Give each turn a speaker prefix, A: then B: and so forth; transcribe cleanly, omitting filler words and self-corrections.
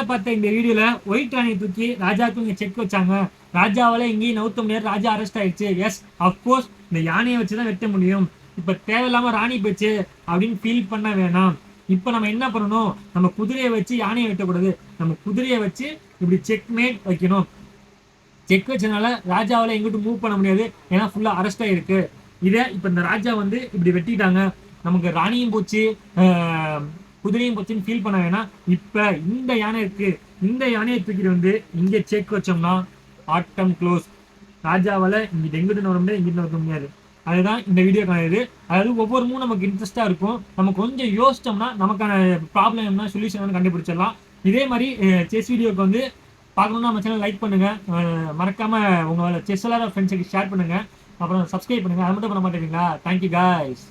A: பார்த்த இந்த வீடியோல ஒயிட் ராணியை தூக்கி ராஜாவுக்கு இங்க செக் வச்சாங்க. ராஜாவால எங்கேயும் நவுத்த முடியாது, ராஜா அரெஸ்ட் ஆயிடுச்சு. எஸ் அப்கோர்ஸ் இந்த யானையை வச்சுதான் வெட்ட முடியும். இப்ப தேவையில்லாம ராணி போச்சு அப்படின்னு ஃபீல் பண்ண வேணாம். இப்ப நம்ம என்ன பண்ணணும், நம்ம குதிரையை வச்சு யானையை வெட்டக்கூடாது, நம்ம குதிரையை வச்சு இப்படி செக் மேட் வைக்கணும். செக் வச்சனால ராஜாவால எங்கிட்டும் மூவ் பண்ண முடியாது, ஏன்னா ஃபுல்லா அரெஸ்ட் ஆயிருக்கு. இதை இப்ப இந்த ராஜா வந்து இப்படி வெட்டிட்டாங்க, நமக்கு ராணியும் போச்சு குதிரையும் போச்சுன்னு ஃபீல் பண்ண வேணாம். இப்ப இந்த யானை இருக்கு, இந்த யானையை தூக்கிட்டு வந்து இங்க செக் வச்சோம்னா ஆட்டம் க்ளோஸ். ராஜாவால இங்கிட்ட எங்கிட்டு வர முடியாது, இங்கிட்ட வர முடியாது. அதுதான் இந்த வீடியோ இது. அதாவது ஒவ்வொரு மூணு நமக்கு இன்ட்ரெஸ்டா இருக்கும், நம்ம கொஞ்சம் யோசிச்சோம்னா நமக்கான ப்ராப்ளம் என்ன சொல்யூஷன் கண்டுபிடிச்சிடலாம். இதே மாதிரி செஸ் வீடியோக்கு வந்து பார்க்கணும்னா நம்ம சேனல் லைக் பண்ணுங்க, மறக்காம உங்க செஸ் எல்லாரும் ஃப்ரெண்ட்ஸுக்கு ஷேர் பண்ணுங்க, அப்புறம் சப்ஸ்கிரைப் பண்ணுங்க. அது மட்டும் பண்ண மாட்டேங்கிறீங்களா? Thank you guys.